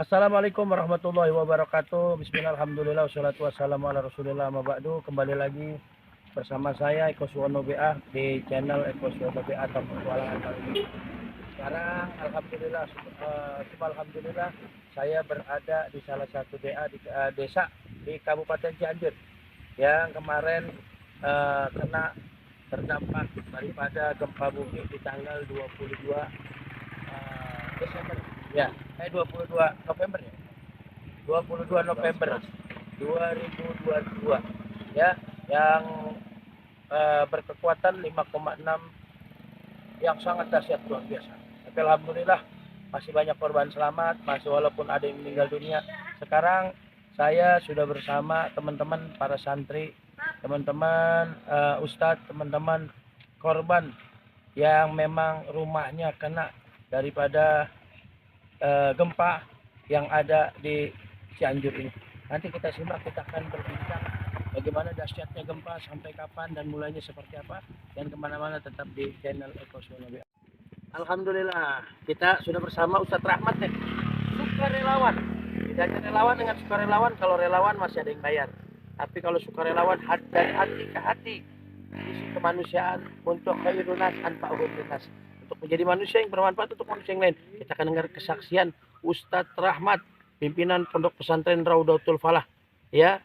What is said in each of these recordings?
Assalamualaikum warahmatullahi wabarakatuh. Bismillah, alhamdulillah, wassalatu wassalamu ala rasulillah, ma ba'du. Kembali lagi bersama saya Eko Suwono BA di channel Eko Suwono BA atau petualangan kali ini. Sekarang alhamdulillah, alhamdulillah saya berada di salah satu desa di Kabupaten Cianjur yang kemarin kena terdampak daripada gempa bumi di tanggal 22 Desember ya, 22 November ya, 22 November 2022 ya, yang berkekuatan 5,6 yang sangat dahsyat luar biasa. Tapi alhamdulillah masih banyak korban selamat, masih walaupun ada yang meninggal dunia. Sekarang saya sudah bersama teman-teman para santri, teman-teman ustadz, teman-teman korban yang memang rumahnya kena daripada gempa yang ada di Cianjur ini. Nanti kita simak, kita akan berbincang bagaimana dahsyatnya gempa, sampai kapan dan mulainya seperti apa, dan kemana-mana tetap di channel Eko Suwono BA. Alhamdulillah kita sudah bersama Ustadz Rahmat nih, sukarelawan. Bedanya relawan dengan sukarelawan, kalau relawan masih ada yang bayar, tapi kalau sukarelawan dari hati ke hati, isi kemanusiaan untuk khairun nas anfa'uhum linnas, untuk menjadi manusia yang bermanfaat untuk manusia yang lain. Kita akan dengar kesaksian Ustadz Rahmat, pimpinan Pondok Pesantren Raudatul Falah. Ya,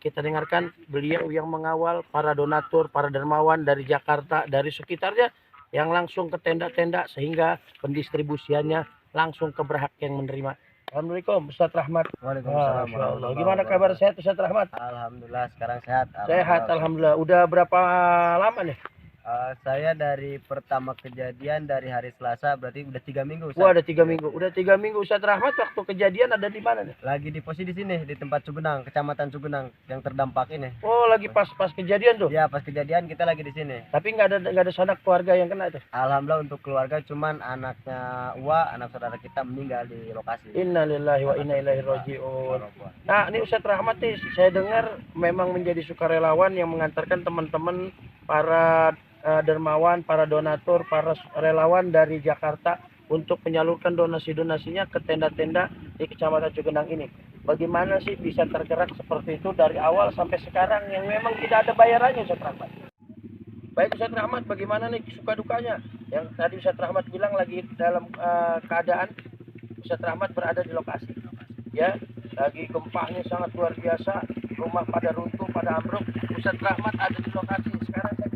kita dengarkan beliau yang mengawal para donatur, para dermawan dari Jakarta, dari sekitarnya, yang langsung ke tenda-tenda sehingga pendistribusiannya langsung ke berhak yang menerima. Assalamualaikum Ustadz Rahmat. Waalaikumsalam. Masya Allah. Gimana kabar, sehat Ustadz Rahmat? Alhamdulillah sekarang sehat. Sehat, alhamdulillah. Udah berapa lama nih? Saya dari pertama kejadian dari hari Selasa, berarti udah 3 minggu. Wah, ada 3 minggu. Udah 3 minggu Ustadz Rahmat. Waktu kejadian ada di mana nih? Lagi di posisi di sini di tempat Cugenang, Kecamatan Cugenang yang terdampak ini. Oh, lagi pas kejadian tuh. Ya, pas kejadian kita lagi di sini. Tapi nggak ada sanak keluarga yang kena tuh. Alhamdulillah untuk keluarga, cuman anaknya anak saudara kita meninggal di lokasi. Innalillahi wa inna ilaihi rajiun. Nah, ini Ustadz Rahmat nih, saya dengar memang menjadi sukarelawan yang mengantarkan teman-teman para dermawan, para donatur, para relawan dari Jakarta untuk menyalurkan donasi-donasinya ke tenda-tenda di Kecamatan Cugenang ini. Bagaimana sih bisa tergerak seperti itu dari awal sampai sekarang yang memang tidak ada bayarannya, Ustadz Rahmat? Baik Ustadz Rahmat, bagaimana nih suka dukanya? Yang tadi Ustadz Rahmat bilang lagi dalam keadaan Ustadz Rahmat berada di lokasi, ya, lagi gempanya sangat luar biasa, rumah pada runtuh, pada ambruk. Ustadz Rahmat ada di lokasi. Sekarang saya